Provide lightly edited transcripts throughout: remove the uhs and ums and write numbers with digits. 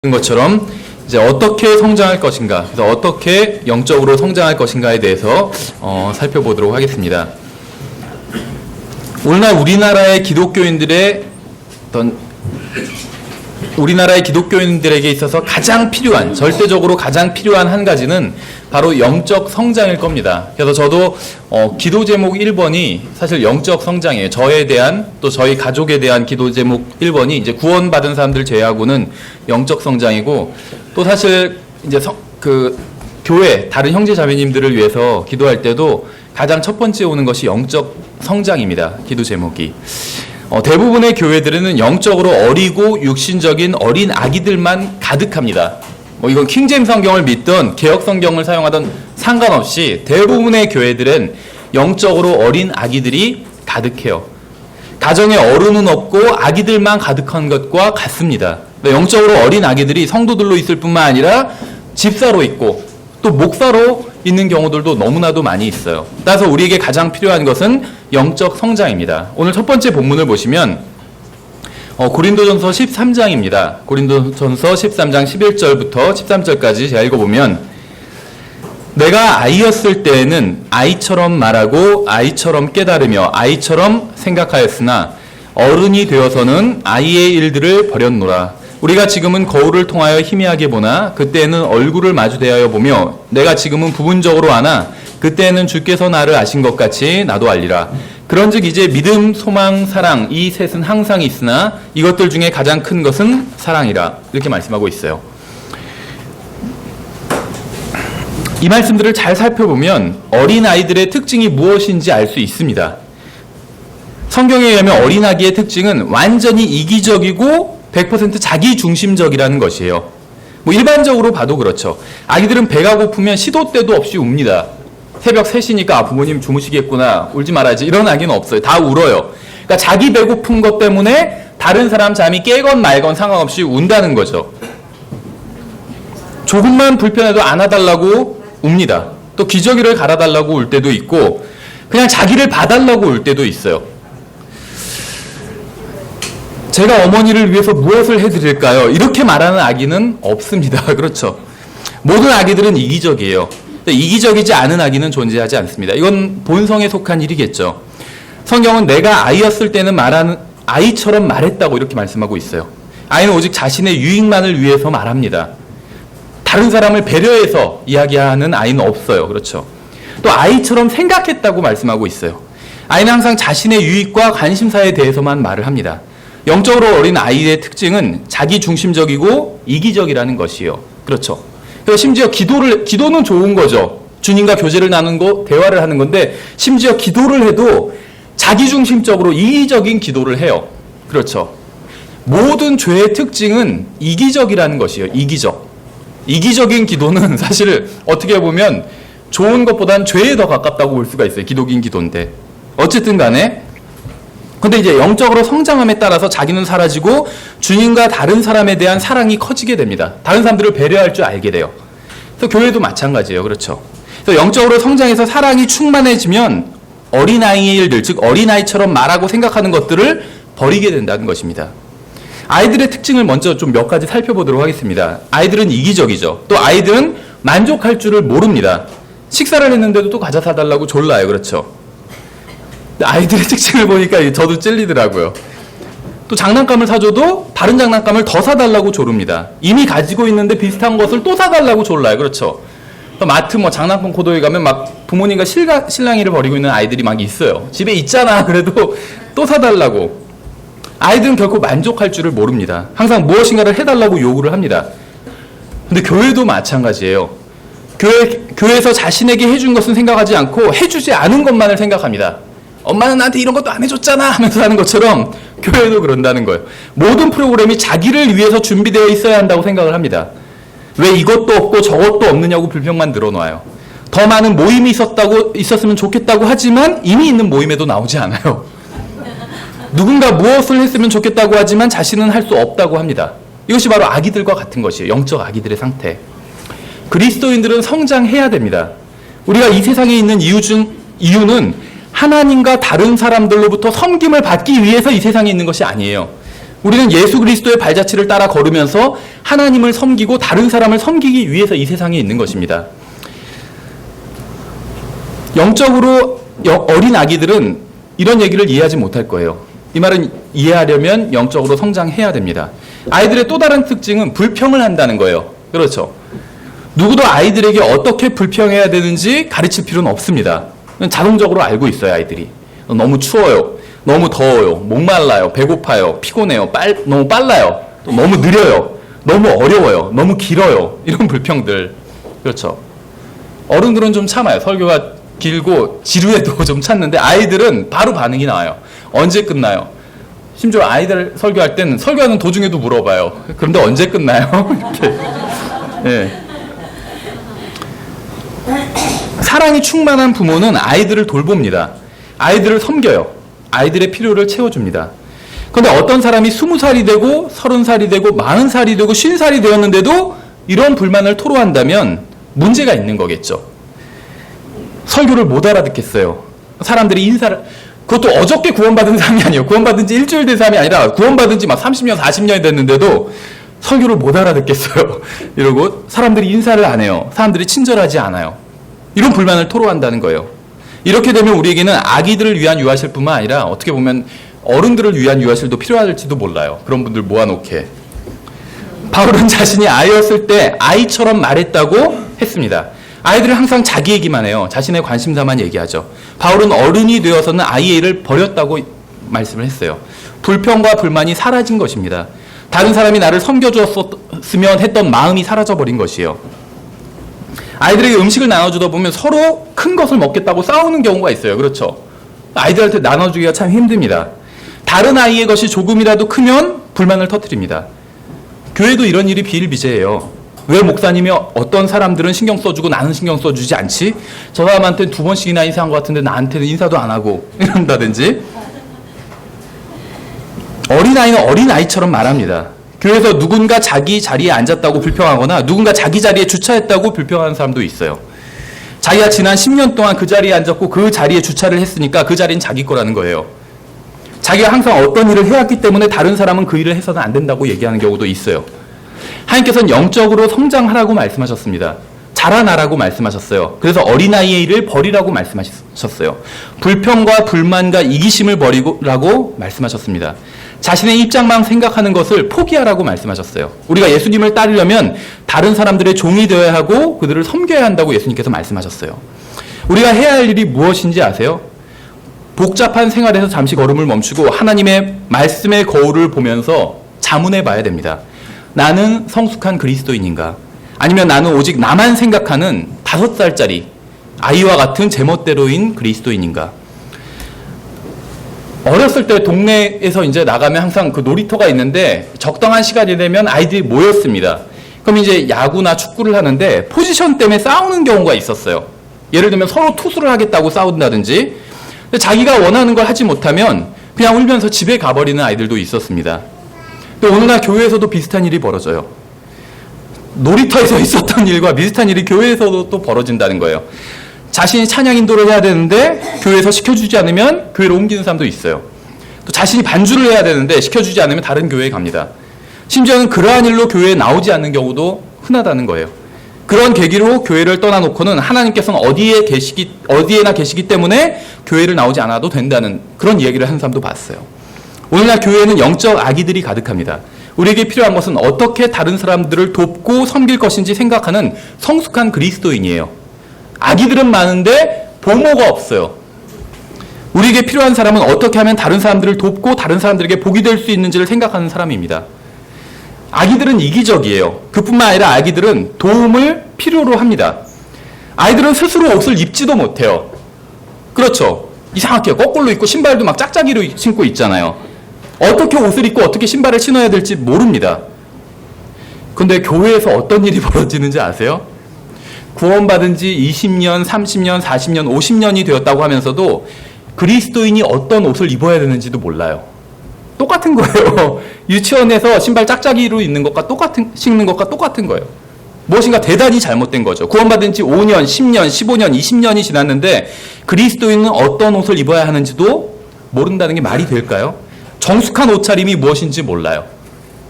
것처럼 이제 어떻게 성장할 것인가, 그래서 어떻게 영적으로 성장할 것인가에 대해서 살펴보도록 하겠습니다. 오늘날 우리나라의 기독교인들에게 있어서 가장 필요한, 절대적으로 가장 필요한 한 가지는 바로 영적 성장일 겁니다. 그래서 저도 기도 제목 1번이 사실 영적 성장이에요. 저에 대한, 또 저희 가족에 대한 기도 제목 1번이 이제 구원받은 사람들 제외하고는 영적 성장이고, 또 사실 이제 교회 다른 형제 자매님들을 위해서 기도할 때도 가장 첫 번째 오는 것이 영적 성장입니다. 기도 제목이. 대부분의 교회들은 영적으로 어리고 육신적인 어린 아기들만 가득합니다. 이건 킹제임 성경을 믿던 개역 성경을 사용하던 상관없이 대부분의 교회들은 영적으로 어린 아기들이 가득해요. 가정에 어른은 없고 아기들만 가득한 것과 같습니다. 영적으로 어린 아기들이 성도들로 있을 뿐만 아니라 집사로 있고 또 목사로 있는 경우들도 너무나도 많이 있어요. 따라서 우리에게 가장 필요한 것은 영적 성장입니다. 오늘 첫 번째 본문을 보시면 고린도전서 13장입니다. 고린도전서 13장 11절부터 13절까지 제가 읽어보면, 내가 아이였을 때에는 아이처럼 말하고 아이처럼 깨달으며 아이처럼 생각하였으나 어른이 되어서는 아이의 일들을 버렸노라. 우리가 지금은 거울을 통하여 희미하게 보나 그때에는 얼굴을 마주 대하여 보며 내가 지금은 부분적으로 아나 그때에는 주께서 나를 아신 것 같이 나도 알리라. 그런즉 이제 믿음, 소망, 사랑 이 셋은 항상 있으나 이것들 중에 가장 큰 것은 사랑이라. 이렇게 말씀하고 있어요. 이 말씀들을 잘 살펴보면 어린아이들의 특징이 무엇인지 알 수 있습니다. 성경에 의하면 어린아기의 특징은 완전히 이기적이고 100% 자기중심적이라는 것이에요. 일반적으로 봐도 그렇죠. 아기들은 배가 고프면 시도 때도 없이 웁니다. 새벽 3시니까 부모님 주무시겠구나, 울지 말아야지, 이런 아기는 없어요. 다 울어요. 그러니까 자기 배고픈 것 때문에 다른 사람 잠이 깨건 말건 상관없이 운다는 거죠. 조금만 불편해도 안아달라고 웁니다. 또 기저귀를 갈아달라고 울 때도 있고 그냥 자기를 봐달라고 울 때도 있어요. 제가 어머니를 위해서 무엇을 해드릴까요? 이렇게 말하는 아기는 없습니다. 그렇죠. 모든 아기들은 이기적이에요. 이기적이지 않은 아기는 존재하지 않습니다. 이건 본성에 속한 일이겠죠. 성경은 내가 아이였을 때는 아이처럼 말했다고 이렇게 말씀하고 있어요. 아이는 오직 자신의 유익만을 위해서 말합니다. 다른 사람을 배려해서 이야기하는 아이는 없어요. 그렇죠. 또 아이처럼 생각했다고 말씀하고 있어요. 아이는 항상 자신의 유익과 관심사에 대해서만 말을 합니다. 영적으로 어린 아이의 특징은 자기중심적이고 이기적이라는 것이에요. 그렇죠. 그래서 심지어 기도는 좋은 거죠. 주님과 교제를 나누고 대화를 하는 건데 심지어 기도를 해도 자기중심적으로 이기적인 기도를 해요. 그렇죠. 모든 죄의 특징은 이기적이라는 것이에요. 이기적인 기도는 사실 어떻게 보면 좋은 것보단 죄에 더 가깝다고 볼 수가 있어요. 기독인 기도인데. 어쨌든 간에 근데 이제 영적으로 성장함에 따라서 자기는 사라지고 주님과 다른 사람에 대한 사랑이 커지게 됩니다. 다른 사람들을 배려할 줄 알게 돼요. 그래서 교회도 마찬가지예요. 그렇죠. 그래서 영적으로 성장해서 사랑이 충만해지면 어린아이의 일들, 즉 어린아이처럼 말하고 생각하는 것들을 버리게 된다는 것입니다. 아이들의 특징을 먼저 좀 몇 가지 살펴보도록 하겠습니다. 아이들은 이기적이죠. 또 아이들은 만족할 줄을 모릅니다. 식사를 했는데도 또 과자 사달라고 졸라요. 그렇죠. 아이들의 특징을 보니까 저도 찔리더라고요. 또 장난감을 사줘도 다른 장난감을 더 사달라고 조릅니다. 이미 가지고 있는데 비슷한 것을 또 사달라고 졸라요. 그렇죠. 마트 장난감 코너에 가면 막 부모님과 실랑이를 벌이고 있는 아이들이 막 있어요. 집에 있잖아. 그래도 또 사달라고. 아이들은 결코 만족할 줄을 모릅니다. 항상 무엇인가를 해달라고 요구를 합니다. 근데 교회도 마찬가지예요. 교회에서 자신에게 해준 것은 생각하지 않고 해주지 않은 것만을 생각합니다. 엄마는 나한테 이런 것도 안 해줬잖아 하면서 하는 것처럼 교회도 그런다는 거예요. 모든 프로그램이 자기를 위해서 준비되어 있어야 한다고 생각을 합니다. 왜 이것도 없고 저것도 없느냐고 불평만 늘어놓아요. 더 많은 모임이 있었으면 좋겠다고 하지만 이미 있는 모임에도 나오지 않아요. 누군가 무엇을 했으면 좋겠다고 하지만 자신은 할 수 없다고 합니다. 이것이 바로 아기들과 같은 것이에요. 영적 아기들의 상태. 그리스도인들은 성장해야 됩니다. 우리가 이 세상에 있는 이유는 하나님과 다른 사람들로부터 섬김을 받기 위해서 이 세상에 있는 것이 아니에요. 우리는 예수 그리스도의 발자취를 따라 걸으면서 하나님을 섬기고 다른 사람을 섬기기 위해서 이 세상에 있는 것입니다. 영적으로 어린 아기들은 이런 얘기를 이해하지 못할 거예요. 이 말은 이해하려면 영적으로 성장해야 됩니다. 아이들의 또 다른 특징은 불평을 한다는 거예요. 그렇죠. 누구도 아이들에게 어떻게 불평해야 되는지 가르칠 필요는 없습니다. 자동적으로 알고 있어요, 아이들이. 너무 추워요. 너무 더워요. 목말라요. 배고파요. 피곤해요. 너무 빨라요. 또 너무 느려요. 너무 어려워요. 너무 길어요. 이런 불평들. 그렇죠. 어른들은 좀 참아요. 설교가 길고 지루해도 좀 참는데 아이들은 바로 반응이 나와요. 언제 끝나요? 심지어 아이들 설교할 때는 설교하는 도중에도 물어봐요. 그런데 언제 끝나요? 이렇게. 네. 사랑이 충만한 부모는 아이들을 돌봅니다. 아이들을 섬겨요. 아이들의 필요를 채워줍니다. 그런데 어떤 사람이 20살이 되고 30살이 되고 40살이 되고 50살이 되었는데도 이런 불만을 토로한다면 문제가 있는 거겠죠. 설교를 못 알아듣겠어요. 사람들이 인사를, 그것도 어저께 구원받은 사람이 아니에요. 구원받은 지 일주일 된 사람이 아니라 구원받은 지 막 30년, 40년이 됐는데도 설교를 못 알아듣겠어요. 이러고 사람들이 인사를 안 해요. 사람들이 친절하지 않아요. 이런 불만을 토로한다는 거예요. 이렇게 되면 우리에게는 아기들을 위한 유아실뿐만 아니라 어떻게 보면 어른들을 위한 유아실도 필요할지도 몰라요. 그런 분들 모아놓게. 바울은 자신이 아이였을 때 아이처럼 말했다고 했습니다. 아이들은 항상 자기 얘기만 해요. 자신의 관심사만 얘기하죠. 바울은 어른이 되어서는 아이를 버렸다고 말씀을 했어요. 불평과 불만이 사라진 것입니다. 다른 사람이 나를 섬겨주었으면 했던 마음이 사라져버린 것이에요. 아이들에게 음식을 나눠주다 보면 서로 큰 것을 먹겠다고 싸우는 경우가 있어요. 그렇죠? 아이들한테 나눠주기가 참 힘듭니다. 다른 아이의 것이 조금이라도 크면 불만을 터뜨립니다. 교회도 이런 일이 비일비재해요. 왜 목사님이 어떤 사람들은 신경 써주고 나는 신경 써주지 않지? 저 사람한테는 2번씩이나 인사한 것 같은데 나한테는 인사도 안 하고 이런다든지. 어린아이는 어린아이처럼 말합니다. 교회에서 누군가 자기 자리에 앉았다고 불평하거나 누군가 자기 자리에 주차했다고 불평하는 사람도 있어요. 자기가 지난 10년 동안 그 자리에 앉았고 그 자리에 주차를 했으니까 그 자리는 자기 거라는 거예요. 자기가 항상 어떤 일을 해왔기 때문에 다른 사람은 그 일을 해서는 안 된다고 얘기하는 경우도 있어요. 하나님께서는 영적으로 성장하라고 말씀하셨습니다. 자라나라고 말씀하셨어요. 그래서 어린아이의 일을 버리라고 말씀하셨어요. 불평과 불만과 이기심을 버리라고 말씀하셨습니다. 자신의 입장만 생각하는 것을 포기하라고 말씀하셨어요. 우리가 예수님을 따르려면 다른 사람들의 종이 되어야 하고 그들을 섬겨야 한다고 예수님께서 말씀하셨어요. 우리가 해야 할 일이 무엇인지 아세요? 복잡한 생활에서 잠시 걸음을 멈추고 하나님의 말씀의 거울을 보면서 자문해 봐야 됩니다. 나는 성숙한 그리스도인인가? 아니면 나는 오직 나만 생각하는 5살짜리 아이와 같은 제멋대로인 그리스도인인가? 어렸을 때 동네에서 이제 나가면 항상 그 놀이터가 있는데 적당한 시간이 되면 아이들이 모였습니다. 그럼 이제 야구나 축구를 하는데 포지션 때문에 싸우는 경우가 있었어요. 예를 들면 서로 투수를 하겠다고 싸운다든지 자기가 원하는 걸 하지 못하면 그냥 울면서 집에 가버리는 아이들도 있었습니다. 근데 오늘날 교회에서도 비슷한 일이 벌어져요. 놀이터에서 있었던 일과 비슷한 일이 교회에서도 또 벌어진다는 거예요. 자신이 찬양 인도를 해야 되는데 교회에서 시켜주지 않으면 교회로 옮기는 사람도 있어요. 또 자신이 반주를 해야 되는데 시켜주지 않으면 다른 교회에 갑니다. 심지어는 그러한 일로 교회에 나오지 않는 경우도 흔하다는 거예요. 그런 계기로 교회를 떠나놓고는 하나님께서는 어디에나 계시기 때문에 교회를 나오지 않아도 된다는 그런 얘기를 하는 사람도 봤어요. 오늘날 교회에는 영적 아기들이 가득합니다. 우리에게 필요한 것은 어떻게 다른 사람들을 돕고 섬길 것인지 생각하는 성숙한 그리스도인이에요. 아기들은 많은데 보모가 없어요. 우리에게 필요한 사람은 어떻게 하면 다른 사람들을 돕고 다른 사람들에게 복이 될 수 있는지를 생각하는 사람입니다. 아기들은 이기적이에요. 그뿐만 아니라 아기들은 도움을 필요로 합니다. 아이들은 스스로 옷을 입지도 못해요. 그렇죠. 이상하게 거꾸로 입고 신발도 막 짝짝이로 신고 있잖아요. 어떻게 옷을 입고 어떻게 신발을 신어야 될지 모릅니다. 근데 교회에서 어떤 일이 벌어지는지 아세요? 구원받은 지 20년, 30년, 40년, 50년이 되었다고 하면서도 그리스도인이 어떤 옷을 입어야 되는지도 몰라요. 똑같은 거예요. 유치원에서 신발 짝짝이로 신는 것과 똑같은 거예요. 무엇인가 대단히 잘못된 거죠. 구원받은 지 5년, 10년, 15년, 20년이 지났는데 그리스도인은 어떤 옷을 입어야 하는지도 모른다는 게 말이 될까요? 정숙한 옷차림이 무엇인지 몰라요.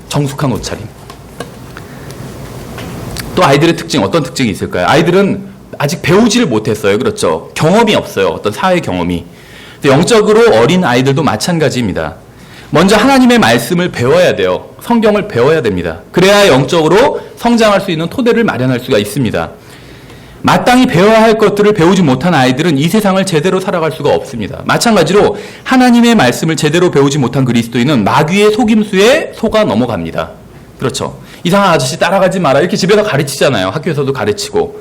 정숙한 옷차림. 또 아이들의 특징, 어떤 특징이 있을까요? 아이들은 아직 배우지를 못했어요. 그렇죠? 경험이 없어요. 어떤 사회 경험이. 영적으로 어린 아이들도 마찬가지입니다. 먼저 하나님의 말씀을 배워야 돼요. 성경을 배워야 됩니다. 그래야 영적으로 성장할 수 있는 토대를 마련할 수가 있습니다. 마땅히 배워야 할 것들을 배우지 못한 아이들은 이 세상을 제대로 살아갈 수가 없습니다. 마찬가지로 하나님의 말씀을 제대로 배우지 못한 그리스도인은 마귀의 속임수에 속아 넘어갑니다. 그렇죠? 이상한 아저씨 따라가지 마라 이렇게 집에서 가르치잖아요. 학교에서도 가르치고.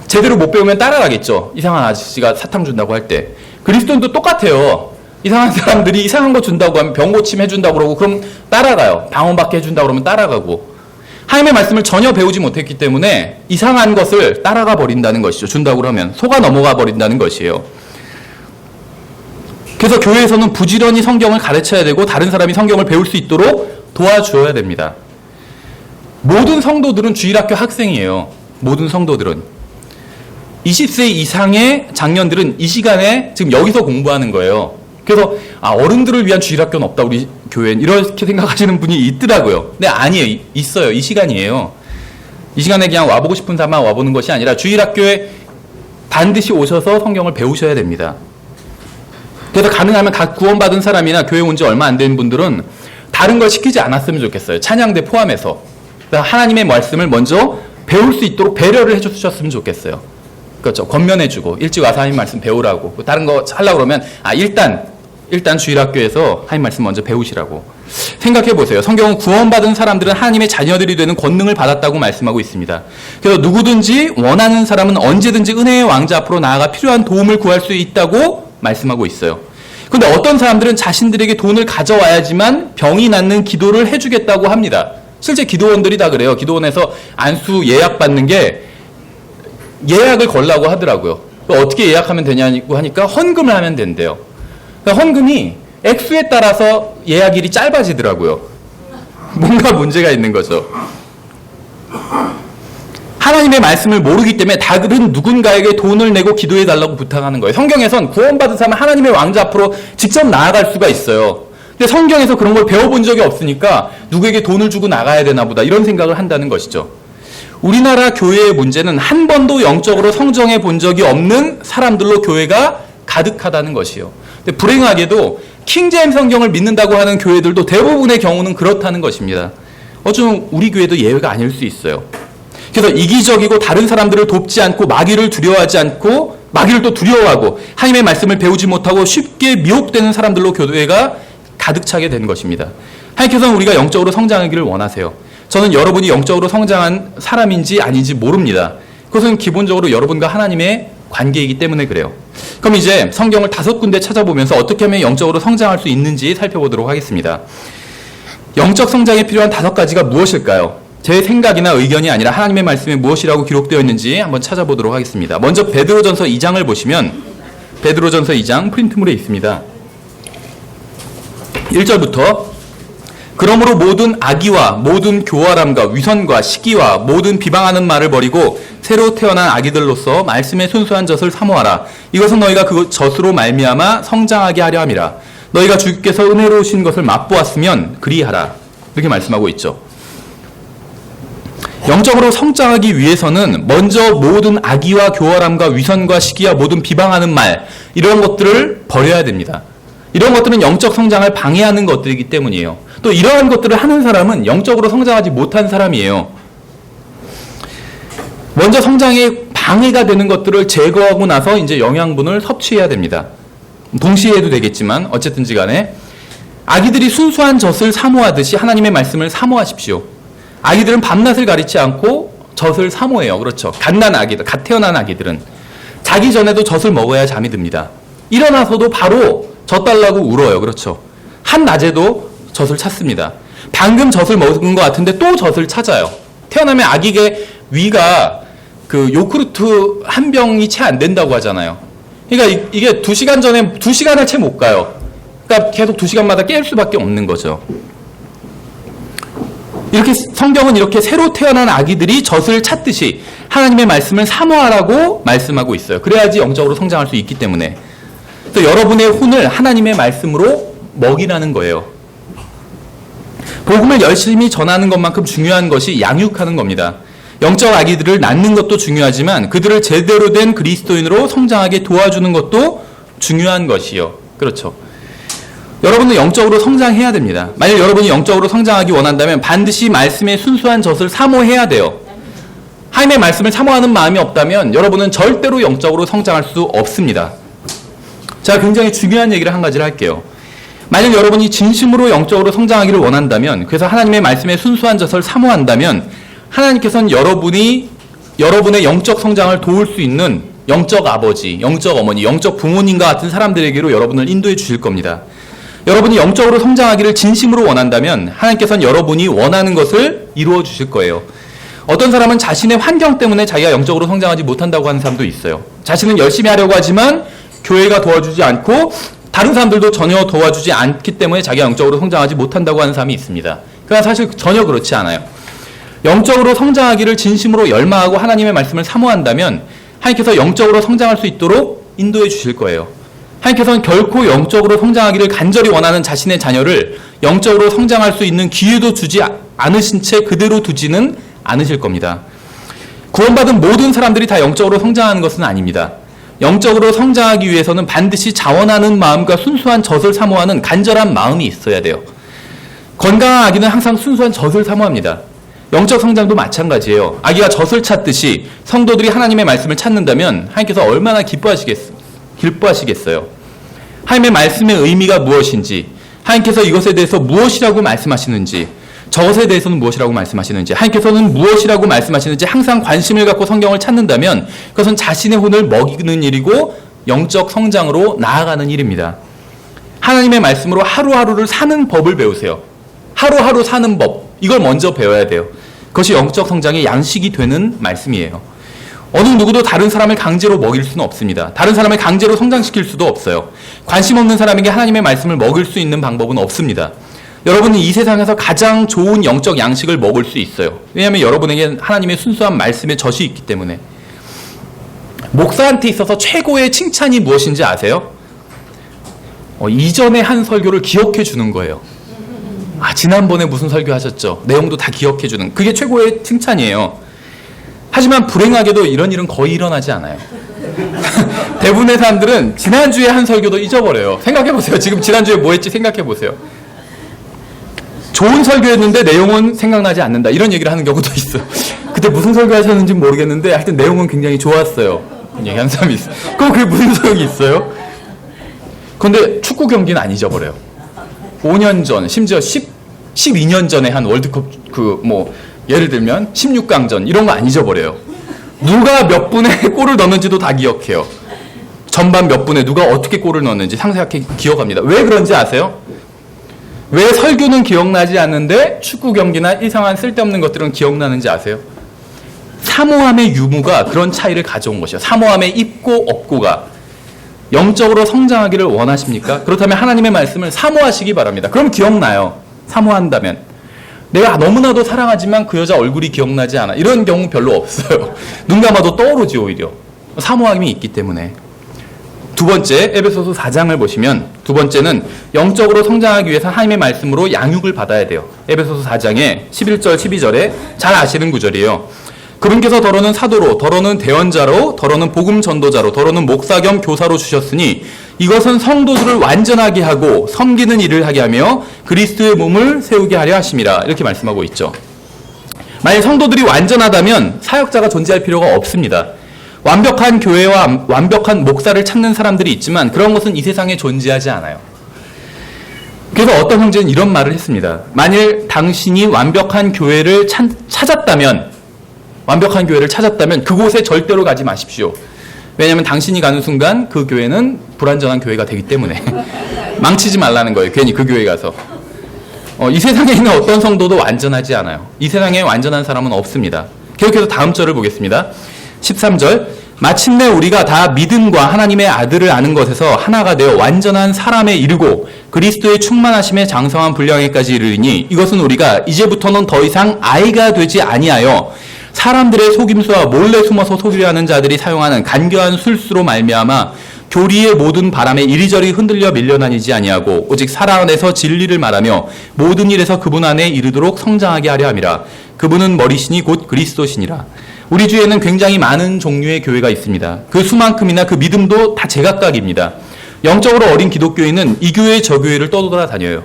제대로 못 배우면 따라가겠죠. 이상한 아저씨가 사탕 준다고 할 때. 그리스도인도 똑같아요. 이상한 사람들이 이상한 거 준다고 하면 병 고침 해준다고 그러고 그럼 따라가요. 방언받게 해준다고 그러면 따라가고. 하나님의 말씀을 전혀 배우지 못했기 때문에 이상한 것을 따라가 버린다는 것이죠. 준다고 그러면 속아 넘어가 버린다는 것이에요. 그래서 교회에서는 부지런히 성경을 가르쳐야 되고 다른 사람이 성경을 배울 수 있도록 도와주어야 됩니다. 모든 성도들은 주일학교 학생이에요. 모든 성도들은. 20세 이상의 장년들은 이 시간에 지금 여기서 공부하는 거예요. 그래서 어른들을 위한 주일학교는 없다 우리 교회는 이렇게 생각하시는 분이 있더라고요. 근데 아니에요. 있어요. 이 시간이에요. 이 시간에 그냥 와보고 싶은 사람만 와보는 것이 아니라 주일학교에 반드시 오셔서 성경을 배우셔야 됩니다. 그래서 가능하면 각 구원받은 사람이나 교회 온 지 얼마 안 된 분들은 다른 걸 시키지 않았으면 좋겠어요. 찬양대 포함해서. 하나님의 말씀을 먼저 배울 수 있도록 배려를 해주셨으면 좋겠어요. 그렇죠. 권면해주고 일찍 와서 하나님 말씀 배우라고. 다른 거 하려고 그러면 일단 주일학교에서 하나님 말씀 먼저 배우시라고. 생각해 보세요. 성경은 구원받은 사람들은 하나님의 자녀들이 되는 권능을 받았다고 말씀하고 있습니다. 그래서 누구든지 원하는 사람은 언제든지 은혜의 왕자 앞으로 나아가 필요한 도움을 구할 수 있다고 말씀하고 있어요. 그런데 어떤 사람들은 자신들에게 돈을 가져와야지만 병이 낫는 기도를 해주겠다고 합니다. 실제 기도원들이 다 그래요. 기도원에서 안수 예약 받는 게 예약을 걸라고 하더라고요. 어떻게 예약하면 되냐고 하니까 헌금을 하면 된대요. 그러니까 헌금이 액수에 따라서 예약일이 짧아지더라고요. 뭔가 문제가 있는 거죠. 하나님의 말씀을 모르기 때문에 다른 누군가에게 돈을 내고 기도해 달라고 부탁하는 거예요. 성경에선 구원받은 사람은 하나님의 왕자 앞으로 직접 나아갈 수가 있어요. 근데 성경에서 그런 걸 배워본 적이 없으니까 누구에게 돈을 주고 나가야 되나 보다 이런 생각을 한다는 것이죠. 우리나라 교회의 문제는 한 번도 영적으로 성장해 본 적이 없는 사람들로 교회가 가득하다는 것이요. 근데 불행하게도 킹제임 성경을 믿는다고 하는 교회들도 대부분의 경우는 그렇다는 것입니다. 어쩌면 우리 교회도 예외가 아닐 수 있어요. 그래서 이기적이고 다른 사람들을 돕지 않고 마귀를 두려워하지 않고 마귀를 또 두려워하고 하나님의 말씀을 배우지 못하고 쉽게 미혹되는 사람들로 교회가 가득 차게 되는 것입니다. 하나님께서는 우리가 영적으로 성장하기를 원하세요. 저는 여러분이 영적으로 성장한 사람인지 아닌지 모릅니다. 그것은 기본적으로 여러분과 하나님의 관계이기 때문에 그래요. 그럼 이제 성경을 5군데 찾아보면서 어떻게 하면 영적으로 성장할 수 있는지 살펴보도록 하겠습니다. 영적 성장에 필요한 5가지가 무엇일까요? 제 생각이나 의견이 아니라 하나님의 말씀에 무엇이라고 기록되어 있는지 한번 찾아보도록 하겠습니다. 먼저 베드로전서 2장을 보시면 베드로전서 2장 프린트물에 있습니다. 1절부터 그러므로 모든 악의와 모든 교활함과 위선과 시기와 모든 비방하는 말을 버리고 새로 태어난 아기들로서 말씀의 순수한 젖을 사모하라. 이것은 너희가 그 젖으로 말미암아 성장하게 하려 함이라. 너희가 주께서 은혜로우신 것을 맛보았으면 그리하라. 이렇게 말씀하고 있죠. 영적으로 성장하기 위해서는 먼저 모든 악의와 교활함과 위선과 시기와 모든 비방하는 말 이런 것들을 버려야 됩니다. 이런 것들은 영적 성장을 방해하는 것들이기 때문이에요. 또 이러한 것들을 하는 사람은 영적으로 성장하지 못한 사람이에요. 먼저 성장에 방해가 되는 것들을 제거하고 나서 이제 영양분을 섭취해야 됩니다. 동시에 해도 되겠지만 어쨌든지 간에 아기들이 순수한 젖을 사모하듯이 하나님의 말씀을 사모하십시오. 아기들은 밤낮을 가리지 않고 젖을 사모해요. 그렇죠. 갓난 아기들, 갓 태어난 아기들은 자기 전에도 젖을 먹어야 잠이 듭니다. 일어나서도 바로 젖 달라고 울어요. 그렇죠. 한낮에도 젖을 찾습니다. 방금 젖을 먹은 것 같은데 또 젖을 찾아요. 태어나면 아기의 위가 그 요구르트 한 병이 채 안 된다고 하잖아요. 그러니까 이게 2시간 전에 2시간을 채 못 가요. 그러니까 계속 2시간마다 깰 수밖에 없는 거죠. 이렇게 성경은 이렇게 새로 태어난 아기들이 젖을 찾듯이 하나님의 말씀을 사모하라고 말씀하고 있어요. 그래야지 영적으로 성장할 수 있기 때문에. 또 여러분의 혼을 하나님의 말씀으로 먹이라는 거예요. 복음을 열심히 전하는 것만큼 중요한 것이 양육하는 겁니다. 영적 아기들을 낳는 것도 중요하지만 그들을 제대로 된 그리스도인으로 성장하게 도와주는 것도 중요한 것이요. 그렇죠. 여러분은 영적으로 성장해야 됩니다. 만약 여러분이 영적으로 성장하기 원한다면 반드시 말씀의 순수한 젖을 사모해야 돼요. 하나님의 말씀을 사모하는 마음이 없다면 여러분은 절대로 영적으로 성장할 수 없습니다. 자, 굉장히 중요한 얘기를 한 가지를 할게요. 만약 여러분이 진심으로 영적으로 성장하기를 원한다면, 그래서 하나님의 말씀의 순수한 젖을 사모한다면 하나님께서는 여러분의 영적 성장을 도울 수 있는 영적 아버지, 영적 어머니, 영적 부모님과 같은 사람들에게로 여러분을 인도해 주실 겁니다. 여러분이 영적으로 성장하기를 진심으로 원한다면 하나님께서는 여러분이 원하는 것을 이루어 주실 거예요. 어떤 사람은 자신의 환경 때문에 자기가 영적으로 성장하지 못한다고 하는 사람도 있어요. 자신은 열심히 하려고 하지만 교회가 도와주지 않고 다른 사람들도 전혀 도와주지 않기 때문에 자기가 영적으로 성장하지 못한다고 하는 사람이 있습니다. 그러나 사실 전혀 그렇지 않아요. 영적으로 성장하기를 진심으로 열망하고 하나님의 말씀을 사모한다면 하나님께서 영적으로 성장할 수 있도록 인도해 주실 거예요. 하나님께서는 결코 영적으로 성장하기를 간절히 원하는 자신의 자녀를 영적으로 성장할 수 있는 기회도 주지 않으신 채 그대로 두지는 않으실 겁니다. 구원받은 모든 사람들이 다 영적으로 성장하는 것은 아닙니다. 영적으로 성장하기 위해서는 반드시 자원하는 마음과 순수한 젖을 사모하는 간절한 마음이 있어야 돼요. 건강한 아기는 항상 순수한 젖을 사모합니다. 영적 성장도 마찬가지예요. 아기가 젖을 찾듯이 성도들이 하나님의 말씀을 찾는다면 하나님께서 얼마나 기뻐하시겠어요. 하나님의 말씀의 의미가 무엇인지, 하나님께서 이것에 대해서 무엇이라고 말씀하시는지, 저것에 대해서는 무엇이라고 말씀하시는지, 하나님께서는 무엇이라고 말씀하시는지 항상 관심을 갖고 성경을 찾는다면 그것은 자신의 혼을 먹이는 일이고 영적 성장으로 나아가는 일입니다. 하나님의 말씀으로 하루하루를 사는 법을 배우세요. 하루하루 사는 법, 이걸 먼저 배워야 돼요. 그것이 영적 성장의 양식이 되는 말씀이에요. 어느 누구도 다른 사람을 강제로 먹일 수는 없습니다. 다른 사람을 강제로 성장시킬 수도 없어요. 관심 없는 사람에게 하나님의 말씀을 먹일 수 있는 방법은 없습니다. 여러분은 이 세상에서 가장 좋은 영적 양식을 먹을 수 있어요. 왜냐하면 여러분에게 하나님의 순수한 말씀의 젖이 있기 때문에. 목사한테 있어서 최고의 칭찬이 무엇인지 아세요? 이전에 한 설교를 기억해 주는 거예요. 지난번에 무슨 설교 하셨죠? 내용도 다 기억해 주는. 그게 최고의 칭찬이에요. 하지만 불행하게도 이런 일은 거의 일어나지 않아요. 대부분의 사람들은 지난주에 한 설교도 잊어버려요. 생각해보세요. 지금 지난주에 뭐 했지 생각해보세요. 좋은 설교였는데 내용은 생각나지 않는다. 이런 얘기를 하는 경우도 있어요. 그때 무슨 설교 하셨는지 모르겠는데 하여튼 내용은 굉장히 좋았어요. 얘기하는 사람이 있어요. 그럼 그게 무슨 소용이 있어요? 그런데 축구 경기는 안 잊어버려요. 5년 전, 심지어 12년 전에 한 월드컵 예를 들면 16강전 이런 거 안 잊어버려요. 누가 몇 분에 골을 넣었는지도 다 기억해요. 전반 몇 분에 누가 어떻게 골을 넣었는지 상세하게 기억합니다. 왜 그런지 아세요? 왜 설교는 기억나지 않는데 축구 경기나 이상한 쓸데없는 것들은 기억나는지 아세요? 사모함의 유무가 그런 차이를 가져온 것이요. 사모함의 있고 없고가. 영적으로 성장하기를 원하십니까? 그렇다면 하나님의 말씀을 사모하시기 바랍니다. 그럼 기억나요. 사모한다면. 내가 너무나도 사랑하지만 그 여자 얼굴이 기억나지 않아. 이런 경우 별로 없어요. 눈 감아도 떠오르지 오히려. 사모함이 있기 때문에. 두 번째, 에베소서 4장을 보시면 두 번째는 영적으로 성장하기 위해서 하나님의 말씀으로 양육을 받아야 돼요. 에베소서 4장에 11절, 12절에 잘 아시는 구절이에요. 그분께서 더러는 사도로, 더러는 대언자로, 더러는 복음 전도자로, 더러는 목사 겸 교사로 주셨으니 이것은 성도들을 완전하게 하고 섬기는 일을 하게 하며 그리스도의 몸을 세우게 하려 하심이라. 이렇게 말씀하고 있죠. 만약 성도들이 완전하다면 사역자가 존재할 필요가 없습니다. 완벽한 교회와 완벽한 목사를 찾는 사람들이 있지만 그런 것은 이 세상에 존재하지 않아요. 그래서 어떤 형제는 이런 말을 했습니다. 만일 당신이 완벽한 교회를 찾았다면 그곳에 절대로 가지 마십시오. 왜냐하면 당신이 가는 순간 그 교회는 불완전한 교회가 되기 때문에 망치지 말라는 거예요. 괜히 그 교회에 가서. 이 세상에 있는 어떤 성도도 완전하지 않아요. 이 세상에 완전한 사람은 없습니다. 계속해서 다음 절을 보겠습니다. 13절. 마침내 우리가 다 믿음과 하나님의 아들을 아는 것에서 하나가 되어 완전한 사람에 이르고 그리스도의 충만하심에 장성한 분량에까지 이르리니 이것은 우리가 이제부터는 더 이상 아이가 되지 아니하여 사람들의 속임수와 몰래 숨어서 속이려 하는 자들이 사용하는 간교한 술수로 말미암아 교리의 모든 바람에 이리저리 흔들려 밀려다니지 아니하고 오직 사랑 안에서 진리를 말하며 모든 일에서 그분 안에 이르도록 성장하게 하려 함이라. 그분은 머리시니 곧 그리스도시니라. 우리 주에는 굉장히 많은 종류의 교회가 있습니다. 그 수만큼이나 그 믿음도 다 제각각입니다. 영적으로 어린 기독교인은 이 교회 저 교회를 떠돌아다녀요.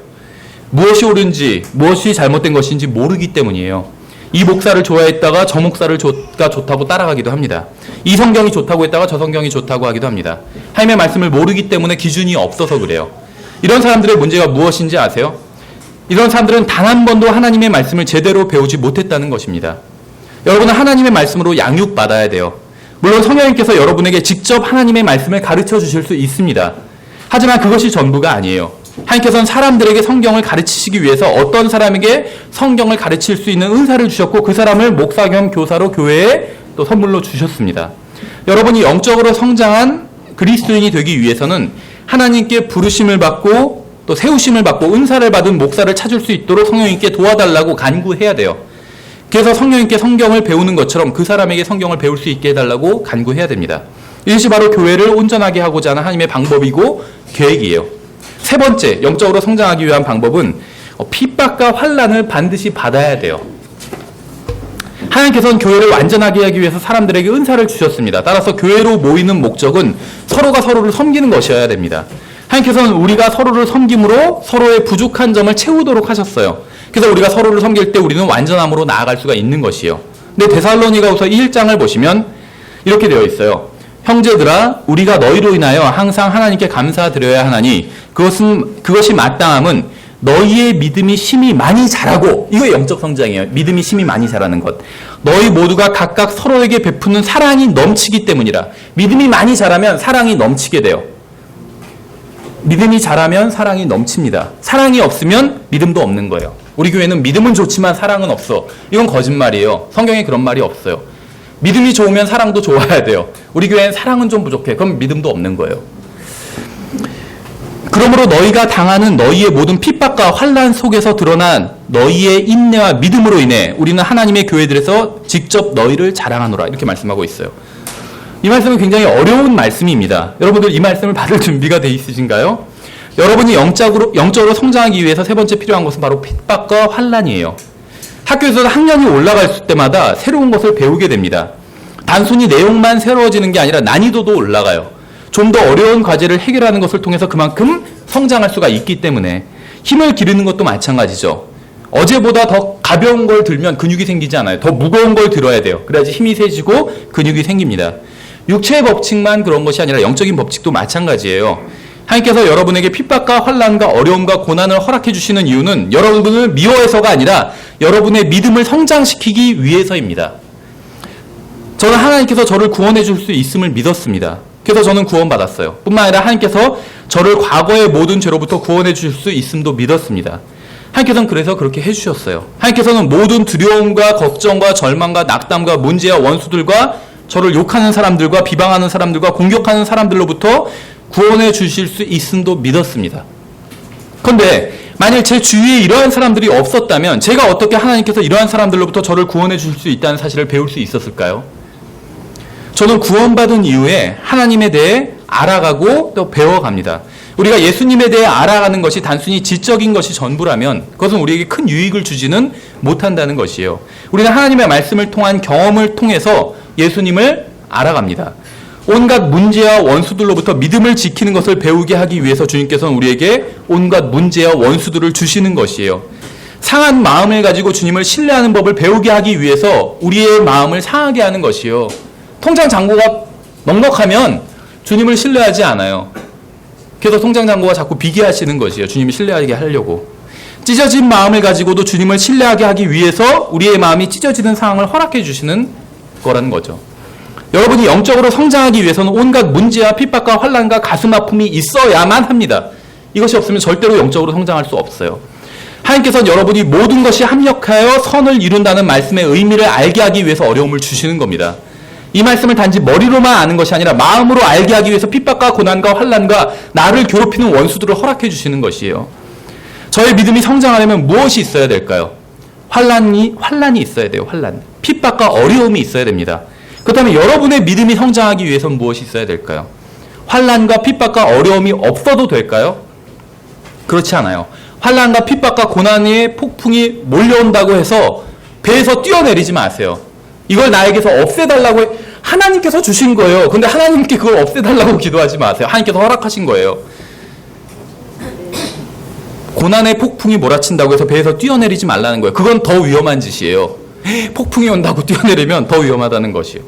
무엇이 옳은지 무엇이 잘못된 것인지 모르기 때문이에요. 이 목사를 좋아했다가 저 목사가 좋다고 따라가기도 합니다. 이 성경이 좋다고 했다가 저 성경이 좋다고 하기도 합니다. 하나님의 말씀을 모르기 때문에 기준이 없어서 그래요. 이런 사람들의 문제가 무엇인지 아세요? 이런 사람들은 단 한 번도 하나님의 말씀을 제대로 배우지 못했다는 것입니다. 여러분은 하나님의 말씀으로 양육받아야 돼요. 물론 성령님께서 여러분에게 직접 하나님의 말씀을 가르쳐 주실 수 있습니다. 하지만 그것이 전부가 아니에요. 하나님께서는 사람들에게 성경을 가르치시기 위해서 어떤 사람에게 성경을 가르칠 수 있는 은사를 주셨고 그 사람을 목사 겸 교사로 교회에 또 선물로 주셨습니다. 여러분이 영적으로 성장한 그리스도인이 되기 위해서는 하나님께 부르심을 받고 또 세우심을 받고 은사를 받은 목사를 찾을 수 있도록 성령님께 도와달라고 간구해야 돼요. 그래서 성령님께 성경을 배우는 것처럼 그 사람에게 성경을 배울 수 있게 해달라고 간구해야 됩니다. 이것이 바로 교회를 온전하게 하고자 하는 하나님의 방법이고 계획이에요. 세 번째, 영적으로 성장하기 위한 방법은 핍박과 환난을 반드시 받아야 돼요. 하나님께서는 교회를 완전하게 하기 위해서 사람들에게 은사를 주셨습니다. 따라서 교회로 모이는 목적은 서로가 서로를 섬기는 것이어야 됩니다. 하나님께서는 우리가 서로를 섬김으로 서로의 부족한 점을 채우도록 하셨어요. 그래서 우리가 서로를 섬길 때 우리는 완전함으로 나아갈 수가 있는 것이요. 근데 데살로니가후서 1장을 보시면 이렇게 되어 있어요. 형제들아, 우리가 너희로 인하여 항상 하나님께 감사드려야 하나니 그것이 마땅함은 너희의 믿음이 심히 많이 자라고, 이거 영적 성장이에요. 믿음이 심히 많이 자라는 것. 너희 모두가 각각 서로에게 베푸는 사랑이 넘치기 때문이라. 믿음이 많이 자라면 사랑이 넘치게 돼요. 믿음이 자라면 사랑이 넘칩니다. 사랑이 없으면 믿음도 없는 거예요. 우리 교회는 믿음은 좋지만 사랑은 없어. 이건 거짓말이에요. 성경에 그런 말이 없어요. 믿음이 좋으면 사랑도 좋아야 돼요. 우리 교회는 사랑은 좀 부족해. 그럼 믿음도 없는 거예요. 그러므로 너희가 당하는 너희의 모든 핍박과 환난 속에서 드러난 너희의 인내와 믿음으로 인해 우리는 하나님의 교회들에서 직접 너희를 자랑하노라. 이렇게 말씀하고 있어요. 이 말씀은 굉장히 어려운 말씀입니다. 여러분들 이 말씀을 받을 준비가 돼 있으신가요? 여러분이 영적으로 성장하기 위해서 세 번째 필요한 것은 바로 핍박과 환난이에요. 학교에서 학년이 올라갈 때마다 새로운 것을 배우게 됩니다. 단순히 내용만 새로워지는 게 아니라 난이도도 올라가요. 좀 더 어려운 과제를 해결하는 것을 통해서 그만큼 성장할 수가 있기 때문에 힘을 기르는 것도 마찬가지죠. 어제보다 더 가벼운 걸 들면 근육이 생기지 않아요. 더 무거운 걸 들어야 돼요. 그래야지 힘이 세지고 근육이 생깁니다. 육체의 법칙만 그런 것이 아니라 영적인 법칙도 마찬가지예요. 하나님께서 여러분에게 핍박과 환난과 어려움과 고난을 허락해 주시는 이유는 여러분을 미워해서가 아니라 여러분의 믿음을 성장시키기 위해서입니다. 저는 하나님께서 저를 구원해 줄 수 있음을 믿었습니다. 그래서 저는 구원받았어요. 뿐만 아니라 하나님께서 저를 과거의 모든 죄로부터 구원해 줄 수 있음도 믿었습니다. 하나님께서는 그래서 그렇게 해주셨어요. 하나님께서는 모든 두려움과 걱정과 절망과 낙담과 문제와 원수들과 저를 욕하는 사람들과 비방하는 사람들과 공격하는 사람들로부터 구원해 주실 수 있음도 믿었습니다. 그런데 만일 제 주위에 이러한 사람들이 없었다면 제가 어떻게 하나님께서 이러한 사람들로부터 저를 구원해 주실 수 있다는 사실을 배울 수 있었을까요? 저는 구원받은 이후에 하나님에 대해 알아가고 또 배워갑니다. 우리가 예수님에 대해 알아가는 것이 단순히 지적인 것이 전부라면 그것은 우리에게 큰 유익을 주지는 못한다는 것이에요. 우리는 하나님의 말씀을 통한 경험을 통해서 예수님을 알아갑니다. 온갖 문제와 원수들로부터 믿음을 지키는 것을 배우게 하기 위해서 주님께서는 우리에게 온갖 문제와 원수들을 주시는 것이에요. 상한 마음을 가지고 주님을 신뢰하는 법을 배우게 하기 위해서 우리의 마음을 상하게 하는 것이요. 통장 잔고가 넉넉하면 주님을 신뢰하지 않아요. 그래서 통장 잔고가 자꾸 비계하시는 것이에요. 주님을 신뢰하게 하려고. 찢어진 마음을 가지고도 주님을 신뢰하게 하기 위해서 우리의 마음이 찢어지는 상황을 허락해 주시는 거라는 거죠. 여러분이 영적으로 성장하기 위해서는 온갖 문제와 핍박과 환난과 가슴 아픔이 있어야만 합니다. 이것이 없으면 절대로 영적으로 성장할 수 없어요. 하나님께서는 여러분이 모든 것이 합력하여 선을 이룬다는 말씀의 의미를 알게 하기 위해서 어려움을 주시는 겁니다. 이 말씀을 단지 머리로만 아는 것이 아니라 마음으로 알게 하기 위해서 핍박과 고난과 환난과 나를 괴롭히는 원수들을 허락해 주시는 것이에요. 저의 믿음이 성장하려면 무엇이 있어야 될까요? 환난이 있어야 돼요. 환난. 핍박과 어려움이 있어야 됩니다. 그렇다면 여러분의 믿음이 성장하기 위해서는 무엇이 있어야 될까요? 환난과 핍박과 어려움이 없어도 될까요? 그렇지 않아요. 환난과 핍박과 고난의 폭풍이 몰려온다고 해서 배에서 뛰어내리지 마세요. 이걸 나에게서 없애달라고 하나님께서 주신 거예요. 근데 하나님께 그걸 없애달라고 기도하지 마세요. 하나님께서 허락하신 거예요. 고난의 폭풍이 몰아친다고 해서 배에서 뛰어내리지 말라는 거예요. 그건 더 위험한 짓이에요. 폭풍이 온다고 뛰어내리면 더 위험하다는 것이에요.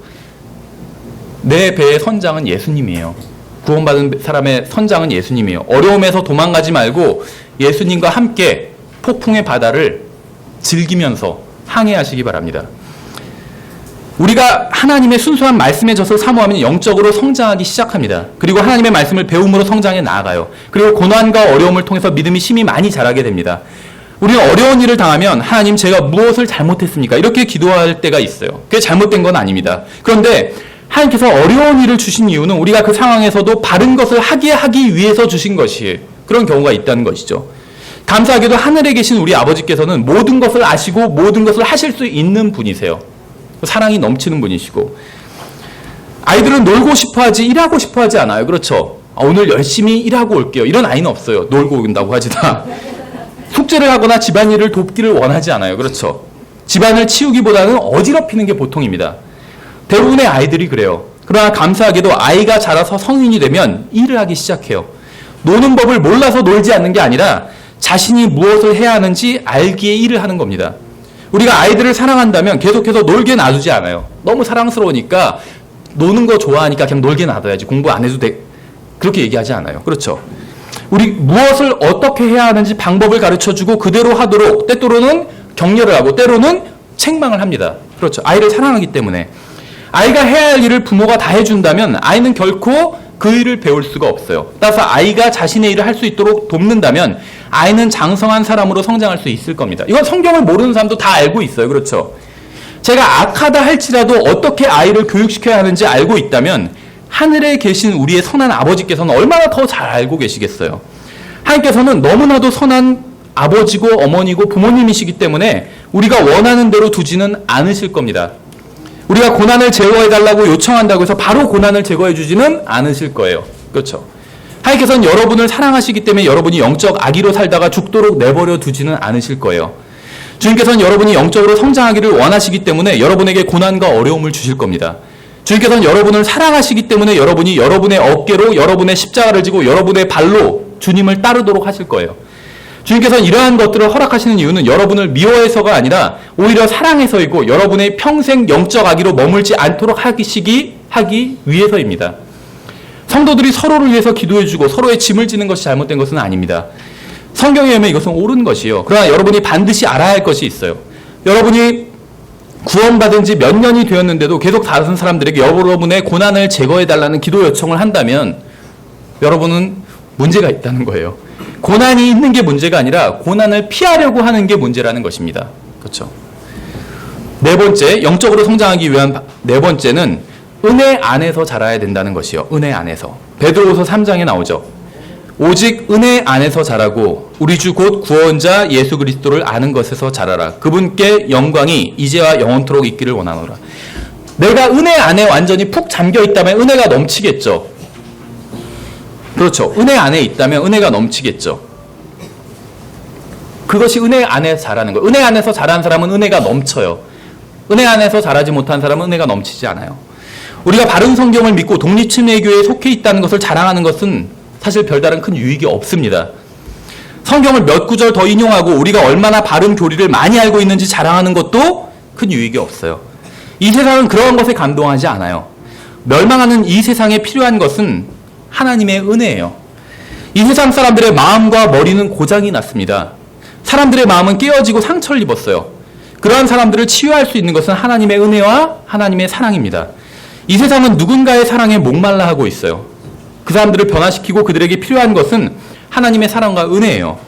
내 배의 선장은 예수님이에요. 구원받은 사람의 선장은 예수님이에요. 어려움에서 도망가지 말고 예수님과 함께 폭풍의 바다를 즐기면서 항해하시기 바랍니다. 우리가 하나님의 순수한 말씀의 젖을 사모하면 영적으로 성장하기 시작합니다. 그리고 하나님의 말씀을 배움으로 성장해 나아가요. 그리고 고난과 어려움을 통해서 믿음이 심히 많이 자라게 됩니다. 우리는 어려운 일을 당하면 하나님 제가 무엇을 잘못했습니까? 이렇게 기도할 때가 있어요. 그게 잘못된 건 아닙니다. 그런데 하나님께서 어려운 일을 주신 이유는 우리가 그 상황에서도 바른 것을 하기 위해서 주신 것이 그런 경우가 있다는 것이죠. 감사하게도 하늘에 계신 우리 아버지께서는 모든 것을 아시고 모든 것을 하실 수 있는 분이세요. 사랑이 넘치는 분이시고 아이들은 놀고 싶어하지 일하고 싶어하지 않아요. 그렇죠? 오늘 열심히 일하고 올게요. 이런 아이는 없어요. 놀고 온다고 하지다. 숙제를 하거나 집안일을 돕기를 원하지 않아요. 그렇죠? 집안을 치우기보다는 어지럽히는 게 보통입니다. 대부분의 아이들이 그래요. 그러나 감사하게도 아이가 자라서 성인이 되면 일을 하기 시작해요. 노는 법을 몰라서 놀지 않는 게 아니라 자신이 무엇을 해야 하는지 알기에 일을 하는 겁니다. 우리가 아이들을 사랑한다면 계속해서 놀게 놔두지 않아요. 너무 사랑스러우니까 노는 거 좋아하니까 그냥 놀게 놔둬야지 공부 안 해도 돼. 그렇게 얘기하지 않아요. 그렇죠? 우리 무엇을 어떻게 해야 하는지 방법을 가르쳐주고 그대로 하도록 때때로는 격려를 하고 때로는 책망을 합니다. 그렇죠? 아이를 사랑하기 때문에. 아이가 해야 할 일을 부모가 다 해준다면 아이는 결코 그 일을 배울 수가 없어요. 따라서 아이가 자신의 일을 할 수 있도록 돕는다면 아이는 장성한 사람으로 성장할 수 있을 겁니다. 이건 성경을 모르는 사람도 다 알고 있어요. 그렇죠? 제가 악하다 할지라도 어떻게 아이를 교육시켜야 하는지 알고 있다면 하늘에 계신 우리의 선한 아버지께서는 얼마나 더 잘 알고 계시겠어요. 하나님께서는 너무나도 선한 아버지고 어머니고 부모님이시기 때문에 우리가 원하는 대로 두지는 않으실 겁니다. 우리가 고난을 제거해달라고 요청한다고 해서 바로 고난을 제거해주지는 않으실 거예요. 그렇죠? 하나님께서는 여러분을 사랑하시기 때문에 여러분이 영적 아기로 살다가 죽도록 내버려 두지는 않으실 거예요. 주님께서는 여러분이 영적으로 성장하기를 원하시기 때문에 여러분에게 고난과 어려움을 주실 겁니다. 주님께서는 여러분을 사랑하시기 때문에 여러분이 여러분의 어깨로 여러분의 십자가를 지고 여러분의 발로 주님을 따르도록 하실 거예요. 주님께서는 이러한 것들을 허락하시는 이유는 여러분을 미워해서가 아니라 오히려 사랑해서이고 여러분의 평생 영적 아기로 머물지 않도록 하기 위해서입니다. 성도들이 서로를 위해서 기도해주고 서로의 짐을 지는 것이 잘못된 것은 아닙니다. 성경에 의하면 이것은 옳은 것이요. 그러나 여러분이 반드시 알아야 할 것이 있어요. 여러분이 구원받은 지 몇 년이 되었는데도 계속 다른 사람들에게 여러분의 고난을 제거해달라는 기도 요청을 한다면 여러분은 문제가 있다는 거예요. 고난이 있는 게 문제가 아니라 고난을 피하려고 하는 게 문제라는 것입니다. 그렇죠? 네 번째, 영적으로 성장하기 위한 네 번째는 은혜 안에서 자라야 된다는 것이요. 은혜 안에서. 베드로후서 3장에 나오죠. 오직 은혜 안에서 자라고 우리 주 곧 구원자 예수 그리스도를 아는 것에서 자라라. 그분께 영광이 이제와 영원토록 있기를 원하노라. 내가 은혜 안에 완전히 푹 잠겨 있다면 은혜가 넘치겠죠. 그렇죠. 은혜 안에 있다면 은혜가 넘치겠죠. 그것이 은혜 안에서 자라는 거예요. 은혜 안에서 자란 사람은 은혜가 넘쳐요. 은혜 안에서 자라지 못한 사람은 은혜가 넘치지 않아요. 우리가 바른 성경을 믿고 독립침례교회에 속해 있다는 것을 자랑하는 것은 사실 별다른 큰 유익이 없습니다. 성경을 몇 구절 더 인용하고 우리가 얼마나 바른 교리를 많이 알고 있는지 자랑하는 것도 큰 유익이 없어요. 이 세상은 그러한 것에 감동하지 않아요. 멸망하는 이 세상에 필요한 것은 하나님의 은혜예요. 이 세상 사람들의 마음과 머리는 고장이 났습니다. 사람들의 마음은 깨어지고 상처를 입었어요. 그러한 사람들을 치유할 수 있는 것은 하나님의 은혜와 하나님의 사랑입니다. 이 세상은 누군가의 사랑에 목말라 하고 있어요. 그 사람들을 변화시키고 그들에게 필요한 것은 하나님의 사랑과 은혜예요.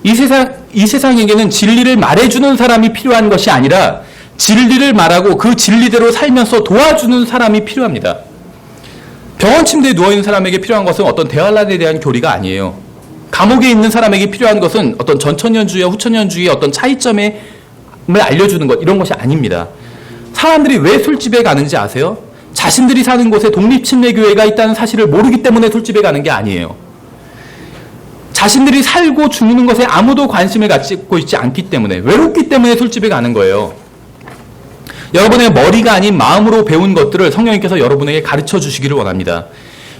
이 세상에게는 진리를 말해주는 사람이 필요한 것이 아니라 진리를 말하고 그 진리대로 살면서 도와주는 사람이 필요합니다. 병원 침대에 누워있는 사람에게 필요한 것은 어떤 대환란에 대한 교리가 아니에요. 감옥에 있는 사람에게 필요한 것은 어떤 전천년주의와 후천년주의의 어떤 차이점을 알려주는 것, 이런 것이 아닙니다. 사람들이 왜 술집에 가는지 아세요? 자신들이 사는 곳에 독립침례교회가 있다는 사실을 모르기 때문에 술집에 가는 게 아니에요. 자신들이 살고 죽는 것에 아무도 관심을 갖고 있지 않기 때문에, 외롭기 때문에 술집에 가는 거예요. 여러분의 머리가 아닌 마음으로 배운 것들을 성령님께서 여러분에게 가르쳐 주시기를 원합니다.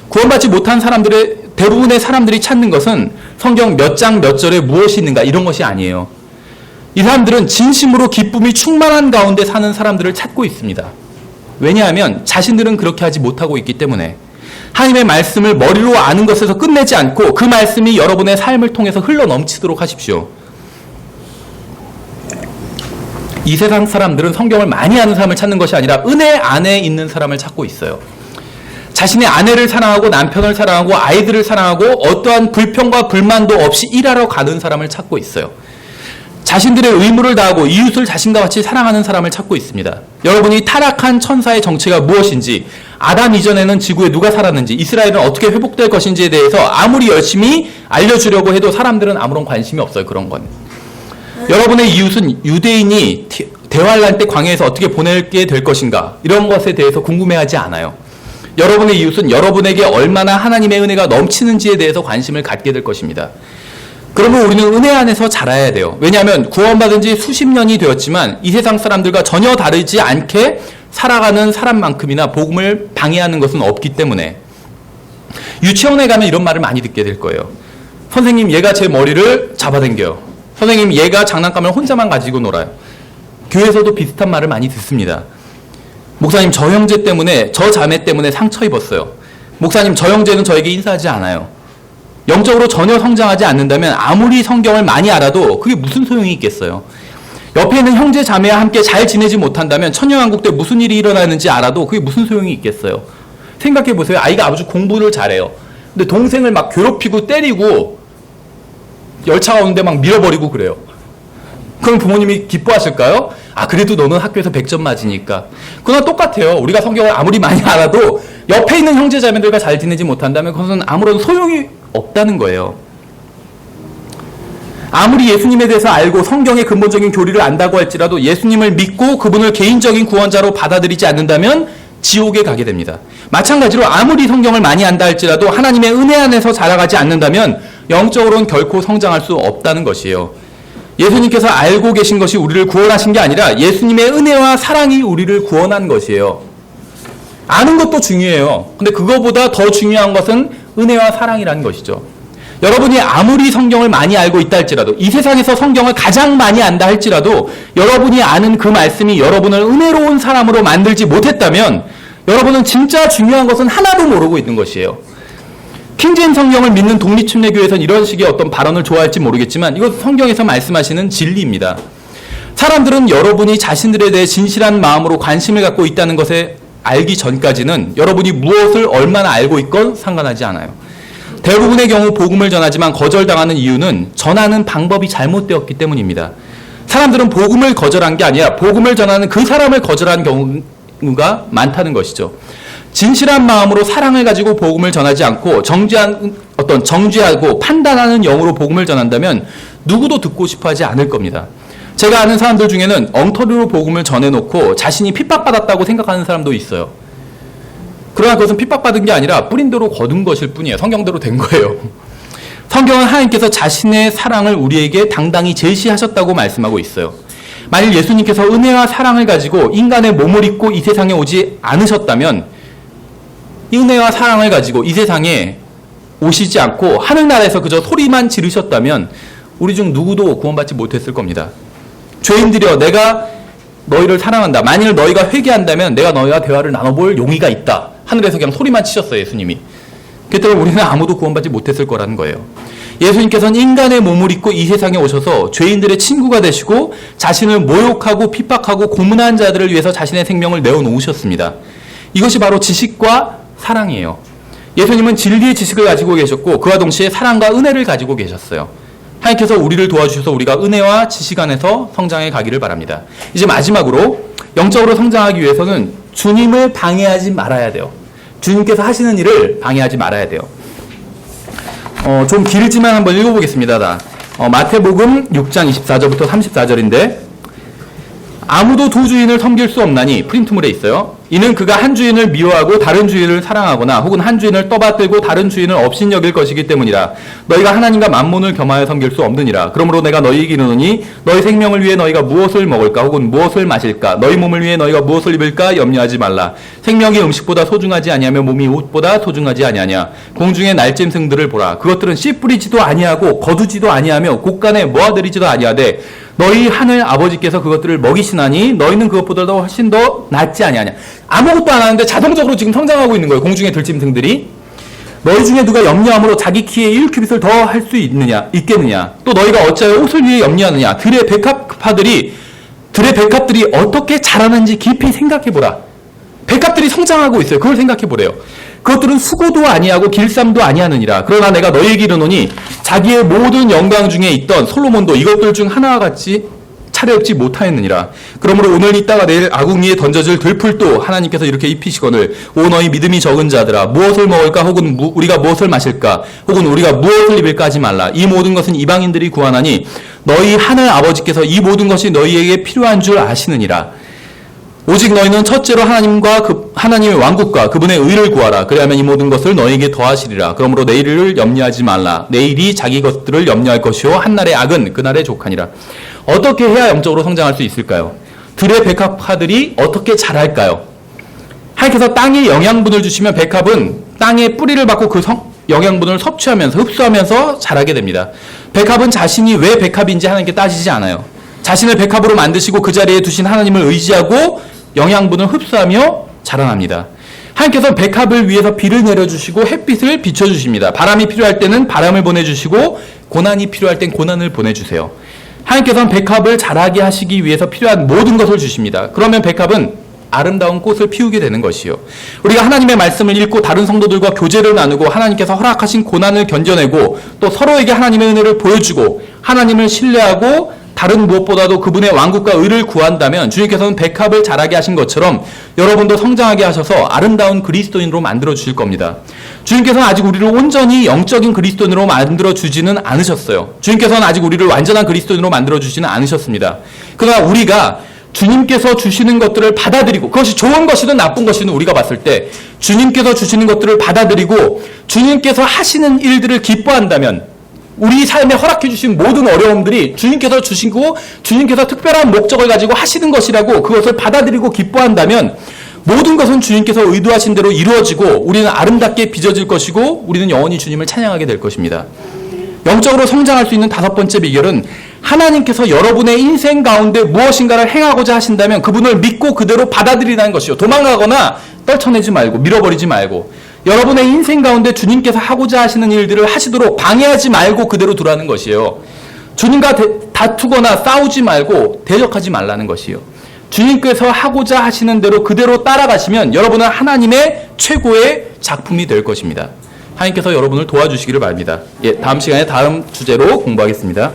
구원받지 못한 사람들의 대부분의 사람들이 찾는 것은 성경 몇 장 몇 절에 무엇이 있는가 이런 것이 아니에요. 이 사람들은 진심으로 기쁨이 충만한 가운데 사는 사람들을 찾고 있습니다. 왜냐하면 자신들은 그렇게 하지 못하고 있기 때문에 하나님의 말씀을 머리로 아는 것에서 끝내지 않고 그 말씀이 여러분의 삶을 통해서 흘러 넘치도록 하십시오. 이 세상 사람들은 성경을 많이 아는 사람을 찾는 것이 아니라 은혜 안에 있는 사람을 찾고 있어요. 자신의 아내를 사랑하고 남편을 사랑하고 아이들을 사랑하고 어떠한 불평과 불만도 없이 일하러 가는 사람을 찾고 있어요. 자신들의 의무를 다하고 이웃을 자신과 같이 사랑하는 사람을 찾고 있습니다. 여러분이 타락한 천사의 정체가 무엇인지, 아담 이전에는 지구에 누가 살았는지, 이스라엘은 어떻게 회복될 것인지에 대해서 아무리 열심히 알려주려고 해도 사람들은 아무런 관심이 없어요. 그런 건. 여러분의 이웃은 유대인이 대화를 할 때 광야에서 어떻게 보내게 될 것인가 이런 것에 대해서 궁금해하지 않아요. 여러분의 이웃은 여러분에게 얼마나 하나님의 은혜가 넘치는지에 대해서 관심을 갖게 될 것입니다. 그러면 우리는 은혜 안에서 자라야 돼요. 왜냐하면 구원받은 지 수십 년이 되었지만 이 세상 사람들과 전혀 다르지 않게 살아가는 사람만큼이나 복음을 방해하는 것은 없기 때문에. 유치원에 가면 이런 말을 많이 듣게 될 거예요. 선생님, 얘가 제 머리를 잡아당겨요. 선생님, 얘가 장난감을 혼자만 가지고 놀아요. 교회에서도 비슷한 말을 많이 듣습니다. 목사님, 저 형제 때문에, 저 자매 때문에 상처 입었어요. 목사님, 저 형제는 저에게 인사하지 않아요. 영적으로 전혀 성장하지 않는다면 아무리 성경을 많이 알아도 그게 무슨 소용이 있겠어요. 옆에 있는 형제 자매와 함께 잘 지내지 못한다면 천년왕국 때 무슨 일이 일어나는지 알아도 그게 무슨 소용이 있겠어요. 생각해 보세요. 아이가 아주 공부를 잘해요. 근데 동생을 막 괴롭히고 때리고 열차가 오는데 막 밀어버리고 그래요. 그럼 부모님이 기뻐하실까요? 아, 그래도 너는 학교에서 100점 맞으니까. 그건 똑같아요. 우리가 성경을 아무리 많이 알아도 옆에 있는 형제 자매들과 잘 지내지 못한다면 그것은 아무런 소용이 없다는 거예요. 아무리 예수님에 대해서 알고 성경의 근본적인 교리를 안다고 할지라도 예수님을 믿고 그분을 개인적인 구원자로 받아들이지 않는다면 지옥에 가게 됩니다. 마찬가지로 아무리 성경을 많이 안다 할지라도 하나님의 은혜 안에서 자라가지 않는다면 영적으로는 결코 성장할 수 없다는 것이에요. 예수님께서 알고 계신 것이 우리를 구원하신 게 아니라 예수님의 은혜와 사랑이 우리를 구원한 것이에요. 아는 것도 중요해요. 근데 그거보다 더 중요한 것은 은혜와 사랑이라는 것이죠. 여러분이 아무리 성경을 많이 알고 있다 할지라도, 이 세상에서 성경을 가장 많이 안다 할지라도 여러분이 아는 그 말씀이 여러분을 은혜로운 사람으로 만들지 못했다면 여러분은 진짜 중요한 것은 하나도 모르고 있는 것이에요. 킹제임 성경을 믿는 독립침례교회에서는 이런 식의 어떤 발언을 좋아할지 모르겠지만 이것 성경에서 말씀하시는 진리입니다. 사람들은 여러분이 자신들에 대해 진실한 마음으로 관심을 갖고 있다는 것에 알기 전까지는 여러분이 무엇을 얼마나 알고 있건 상관하지 않아요. 대부분의 경우 복음을 전하지만 거절당하는 이유는 전하는 방법이 잘못되었기 때문입니다. 사람들은 복음을 거절한 게 아니라 복음을 전하는 그 사람을 거절한 경우가 많다는 것이죠. 진실한 마음으로 사랑을 가지고 복음을 전하지 않고 정죄하고 판단하는 영으로 복음을 전한다면 누구도 듣고 싶어 하지 않을 겁니다. 제가 아는 사람들 중에는 엉터리로 복음을 전해놓고 자신이 핍박받았다고 생각하는 사람도 있어요. 그러나 그것은 핍박받은 게 아니라 뿌린 대로 거둔 것일 뿐이에요. 성경대로 된 거예요. 성경은 하나님께서 자신의 사랑을 우리에게 당당히 제시하셨다고 말씀하고 있어요. 만일 예수님께서 은혜와 사랑을 가지고 인간의 몸을 입고 이 세상에 오지 않으셨다면 은혜와 사랑을 가지고 이 세상에 오시지 않고 하늘나라에서 그저 소리만 지르셨다면 우리 중 누구도 구원받지 못했을 겁니다. 죄인들이여, 내가 너희를 사랑한다. 만일 너희가 회개한다면 내가 너희와 대화를 나눠볼 용의가 있다. 하늘에서 그냥 소리만 치셨어요, 예수님이. 그렇기 때문에 우리는 아무도 구원받지 못했을 거라는 거예요. 예수님께서는 인간의 몸을 입고 이 세상에 오셔서 죄인들의 친구가 되시고 자신을 모욕하고 핍박하고 고문한 자들을 위해서 자신의 생명을 내어놓으셨습니다. 이것이 바로 지식과 사랑이에요. 예수님은 진리의 지식을 가지고 계셨고 그와 동시에 사랑과 은혜를 가지고 계셨어요. 하나님께서 우리를 도와주셔서 우리가 은혜와 지식 안에서 성장해 가기를 바랍니다. 이제 마지막으로 영적으로 성장하기 위해서는 주님을 방해하지 말아야 돼요. 주님께서 하시는 일을 방해하지 말아야 돼요. 좀 길지만 한번 읽어보겠습니다. 마태복음 6장 24절부터 34절인데 아무도 두 주인을 섬길 수 없나니 프린트물에 있어요. 이는 그가 한 주인을 미워하고 다른 주인을 사랑하거나 혹은 한 주인을 떠받들고 다른 주인을 업신여길 것이기 때문이라. 너희가 하나님과 만몬을 겸하여 섬길 수 없느니라. 그러므로 내가 너희에게 이르노니 너희 생명을 위해 너희가 무엇을 먹을까 혹은 무엇을 마실까 너희 몸을 위해 너희가 무엇을 입을까 염려하지 말라. 생명이 음식보다 소중하지 아니하며 몸이 옷보다 소중하지 아니하냐. 공중의 날짐승들을 보라. 그것들은 씨 뿌리지도 아니하고 거두지도 아니하며 곳간에 모아들이지도 아니하되 너희 하늘 아버지께서 그것들을 먹이시나니 너희는 그것보다도 훨씬 더 낫지 아니하냐. 아무것도 안 하는데 자동적으로 지금 성장하고 있는 거예요. 공중의 들짐승들이. 너희 중에 누가 염려함으로 자기 키에 1규빗을 더 할 수 있겠느냐. 또 너희가 어찌하여 옷을 위해 염려하느냐. 들의 백합들이 어떻게 자라는지 깊이 생각해보라. 백합들이 성장하고 있어요. 그걸 생각해보래요. 그것들은 수고도 아니하고 길쌈도 아니하느니라. 그러나 내가 너희에게 이르노니 자기의 모든 영광 중에 있던 솔로몬도 이것들 중 하나와 같이 차려입지 못하였느니라. 그러므로 오늘 있다가 내일 아궁이에 던져질 들풀도 하나님께서 이렇게 입히시거늘 오 너희 믿음이 적은 자들아 무엇을 먹을까 혹은 우리가 무엇을 마실까 혹은 우리가 무엇을 입을까 하지 말라. 이 모든 것은 이방인들이 구하나니 너희 하늘 아버지께서 이 모든 것이 너희에게 필요한 줄 아시느니라. 오직 너희는 첫째로 하나님의 왕국과 그분의 의를 구하라. 그리하면 이 모든 것을 너희에게 더하시리라. 그러므로 내일을 염려하지 말라. 내일이 자기 것들을 염려할 것이요 한날의 악은 그날의 족하니라. 어떻게 해야 영적으로 성장할 수 있을까요? 들의 백합화들이 어떻게 자랄까요? 하나님께서 땅에 영양분을 주시면 백합은 땅에 뿌리를 받고 그 영양분을 섭취하면서 흡수하면서 자라게 됩니다. 백합은 자신이 왜 백합인지 하나님께 따지지 않아요. 자신을 백합으로 만드시고 그 자리에 두신 하나님을 의지하고 영양분을 흡수하며 자라납니다. 하나님께서 백합을 위해서 비를 내려주시고 햇빛을 비춰주십니다. 바람이 필요할 때는 바람을 보내주시고 고난이 필요할 땐 고난을 보내주세요. 하나님께서는 백합을 자라게 하시기 위해서 필요한 모든 것을 주십니다. 그러면 백합은 아름다운 꽃을 피우게 되는 것이요. 우리가 하나님의 말씀을 읽고 다른 성도들과 교제를 나누고 하나님께서 허락하신 고난을 견뎌내고 또 서로에게 하나님의 은혜를 보여주고 하나님을 신뢰하고 다른 무엇보다도 그분의 왕국과 의를 구한다면 주님께서는 백합을 자라게 하신 것처럼 여러분도 성장하게 하셔서 아름다운 그리스도인으로 만들어 주실 겁니다. 주님께서는 아직 우리를 온전히 영적인 그리스도인으로 만들어 주지는 않으셨어요. 주님께서는 아직 우리를 완전한 그리스도인으로 만들어 주지는 않으셨습니다. 그러나 우리가 주님께서 주시는 것들을 받아들이고 그것이 좋은 것이든 나쁜 것이든 우리가 봤을 때 주님께서 주시는 것들을 받아들이고 주님께서 하시는 일들을 기뻐한다면 우리 삶에 허락해 주신 모든 어려움들이 주님께서 주시고 주님께서 특별한 목적을 가지고 하시는 것이라고 그것을 받아들이고 기뻐한다면 모든 것은 주님께서 의도하신 대로 이루어지고 우리는 아름답게 빚어질 것이고 우리는 영원히 주님을 찬양하게 될 것입니다. 영적으로 성장할 수 있는 5번째 비결은 하나님께서 여러분의 인생 가운데 무엇인가를 행하고자 하신다면 그분을 믿고 그대로 받아들이라는 것이요. 도망가거나 떨쳐내지 말고 밀어버리지 말고 여러분의 인생 가운데 주님께서 하고자 하시는 일들을 하시도록 방해하지 말고 그대로 두라는 것이에요. 주님과 다투거나 싸우지 말고 대적하지 말라는 것이에요. 주님께서 하고자 하시는 대로 그대로 따라가시면 여러분은 하나님의 최고의 작품이 될 것입니다. 하나님께서 여러분을 도와주시기를 바랍니다. 다음 시간에 다음 주제로 공부하겠습니다.